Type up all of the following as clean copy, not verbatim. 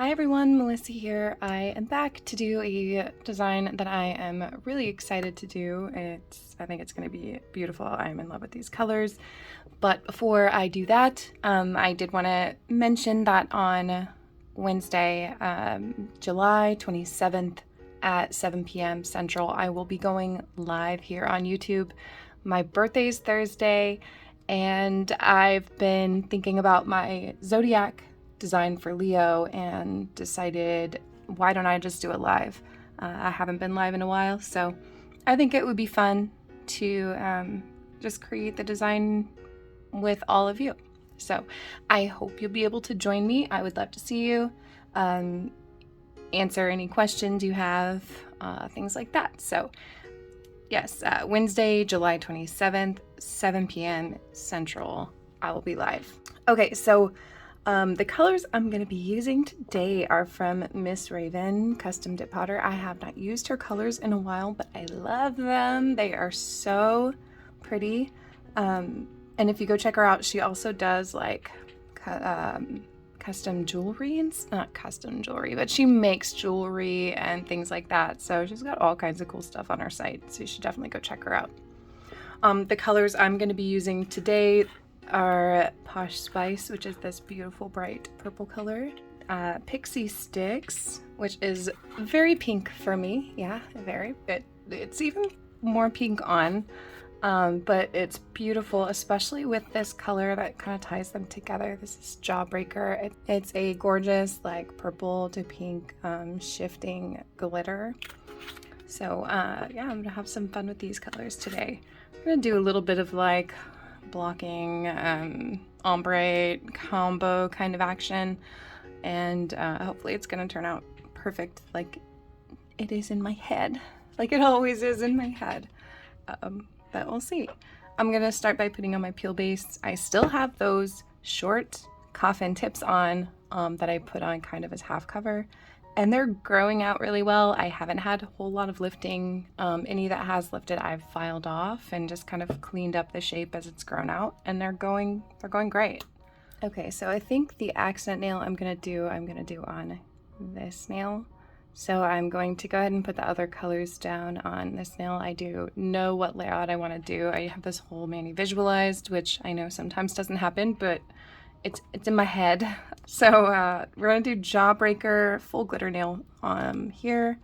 Hi everyone, Melissa here. I am back to do a design that I am really excited to do. I think it's going to be beautiful. I'm in love with these colors. But before I do that, I did want to mention that on Wednesday, July 27th at 7 p.m. Central, I will be going live here on YouTube. My birthday's Thursday, and I've been thinking about my zodiac design for Leo and decided, why don't I just do it live? I haven't been live in a while, so I think it would be fun to just create the design with all of you. So I hope you'll be able to join me. I would love to see you, answer any questions you have, things like that. So yes, Wednesday, July 27th, 7 p.m. Central, I will be live. Okay, so the colors I'm going to be using today are from Miss Raven Custom Dip Powder. I have not used her colors in a while, but I love them. They are so pretty. And if you go check her out, she also does like custom jewelry, and not custom jewelry, but she makes jewelry and things like that. So she's got all kinds of cool stuff on her site. So you should definitely go check her out. The colors I'm going to be using today are Posh Spice, which is this beautiful bright purple color. Pixy Stix, which is very pink for me. Yeah, it's even more pink on, but it's beautiful, especially with this color that kind of ties them together. This is Jawbreaker. It's a gorgeous like purple to pink shifting glitter. So yeah, I'm gonna have some fun with these colors today. I'm gonna do a little bit of like blocking, ombre combo kind of action, and hopefully it's gonna turn out perfect like it is in my head, like it always is in my head, but we'll see. I'm gonna start by putting on my peel base. I still have those short coffin tips on that I put on kind of as half cover, and they're growing out really well. I haven't had a whole lot of lifting. Any that has lifted, I've filed off and just kind of cleaned up the shape as it's grown out, and they're going great. Okay, so I think the accent nail I'm gonna do on this nail. So I'm going to go ahead and put the other colors down on this nail. I do know what layout I want to do. I have this whole mani visualized, which I know sometimes doesn't happen, but it's in my head. So we're gonna do Jawbreaker full glitter nail here.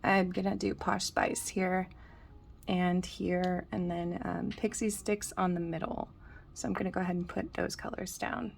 I'm gonna do Posh Spice here, and then Pixy Stix on the middle. So I'm gonna go ahead and put those colors down.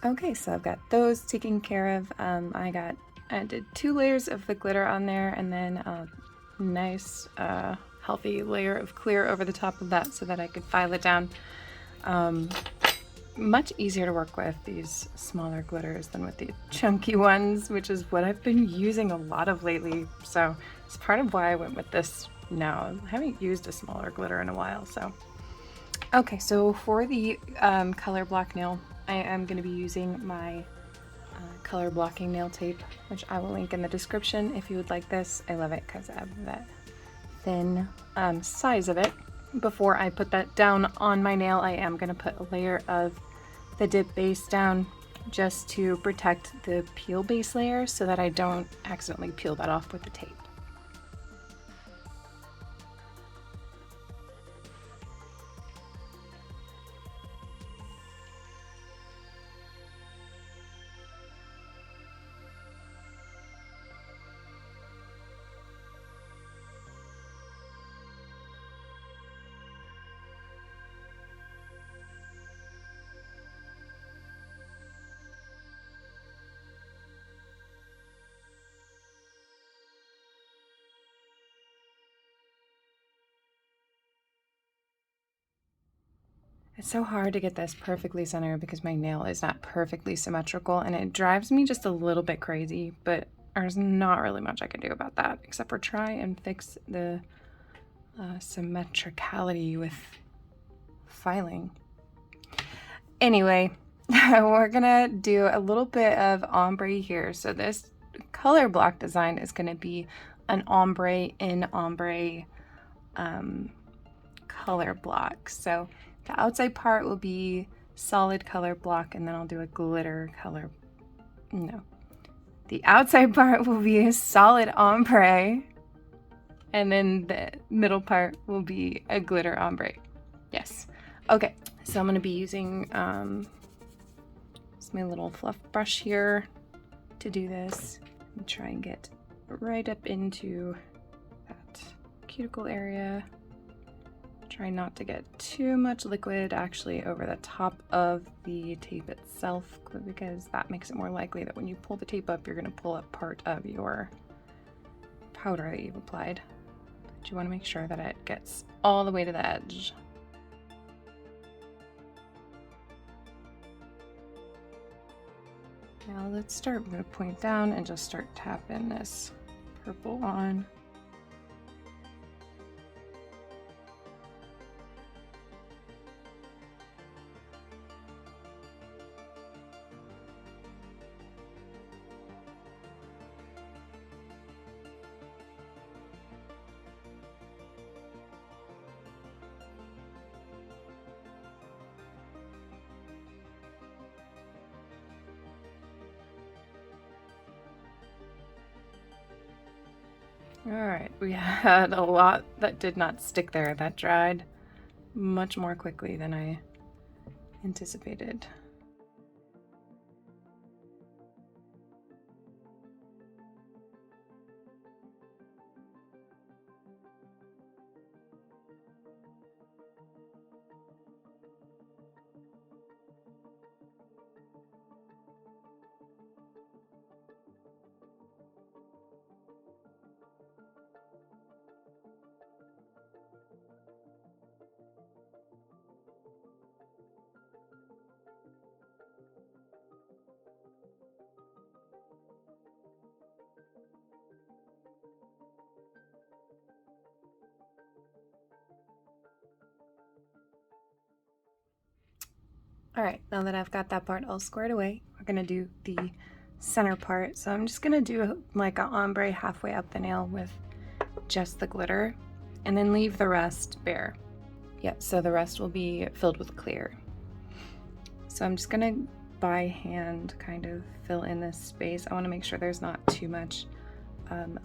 Okay, so I've got those taken care of. I did 2 layers of the glitter on there, and then a nice healthy layer of clear over the top of that so that I could file it down. Much easier to work with these smaller glitters than with the chunky ones, which is what I've been using a lot of lately. So it's part of why I went with this now. I haven't used a smaller glitter in a while, so. Okay, so for the color block nail, I am going to be using my color blocking nail tape, which I will link in the description if you would like this. I love it because I have that thin size of it. Before I put that down on my nail, I am going to put a layer of the dip base down just to protect the peel base layer so that I don't accidentally peel that off with the tape. It's so hard to get this perfectly centered because my nail is not perfectly symmetrical, and it drives me just a little bit crazy, but there's not really much I can do about that except for try and fix the symmetricality with filing. Anyway, we're gonna do a little bit of ombre here. So this color block design is gonna be an ombre in ombre color block. So the outside part will be solid color block, and then I'll do a glitter color. No. The outside part will be a solid ombre, and then the middle part will be a glitter ombre. Yes. Okay, so I'm going to be using my little fluff brush here to do this. And try and get right up into that cuticle area. Try not to get too much liquid actually over the top of the tape itself, because that makes it more likely that when you pull the tape up, you're going to pull up part of your powder that you've applied. But you want to make sure that it gets all the way to the edge. Now let's start with a point down and just start tapping this purple on. Alright, we had a lot that did not stick there. That dried much more quickly than I anticipated. Alright, now that I've got that part all squared away, we're going to do the center part. So I'm just going to do like an ombre halfway up the nail with just the glitter, and then leave the rest bare. Yep, so the rest will be filled with clear. So I'm just going to by hand kind of fill in this space. I want to make sure there's not too much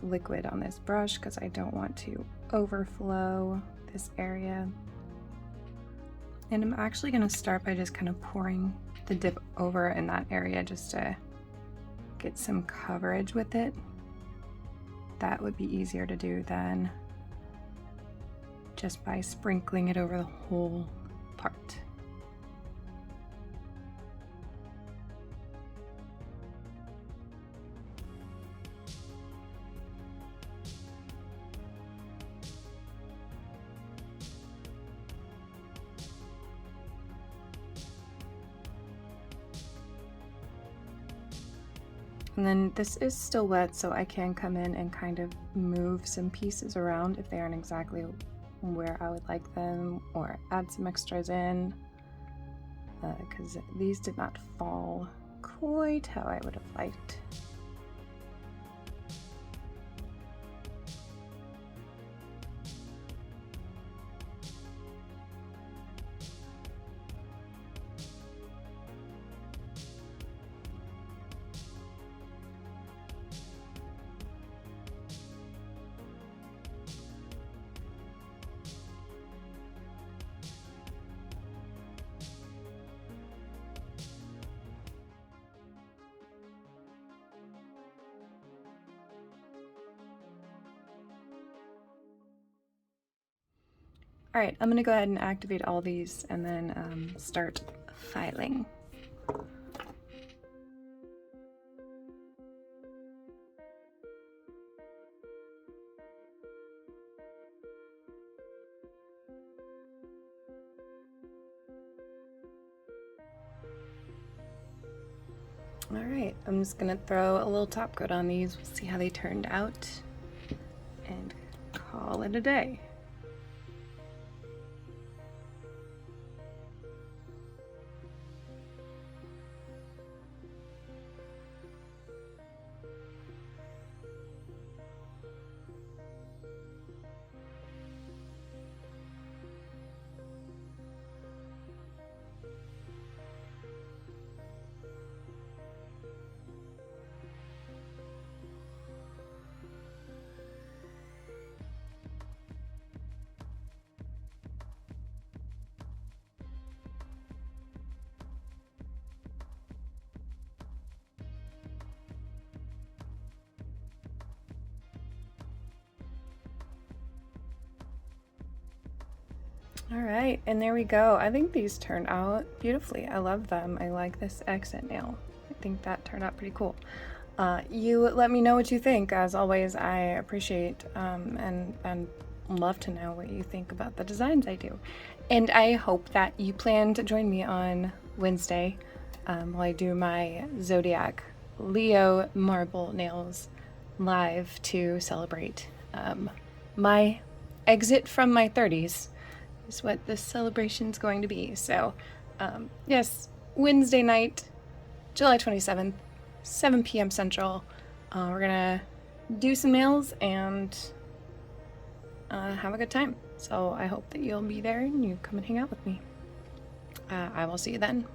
liquid on this brush because I don't want to overflow this area. And I'm actually going to start by just kind of pouring the dip over in that area just to get some coverage with it. That would be easier to do than just by sprinkling it over the whole part. And then this is still wet, so I can come in and kind of move some pieces around if they aren't exactly where I would like them, or add some extras in, because these did not fall quite how I would have liked. All right, I'm gonna go ahead and activate all these and then start filing. All right, I'm just gonna throw a little top coat on these. We'll see how they turned out and call it a day. All right, and there we go. I think these turned out beautifully. I love them. I like this accent nail. I think that turned out pretty cool. You let me know what you think. As always, I appreciate and love to know what you think about the designs I do. And I hope that you plan to join me on Wednesday while I do my Zodiac Leo marble nails live to celebrate my exit from my 30s. Is what this celebration's going to be. So, yes, Wednesday night, July 27th, 7 p.m. Central. We're gonna do some nails and have a good time. So I hope that you'll be there and you come and hang out with me. I will see you then.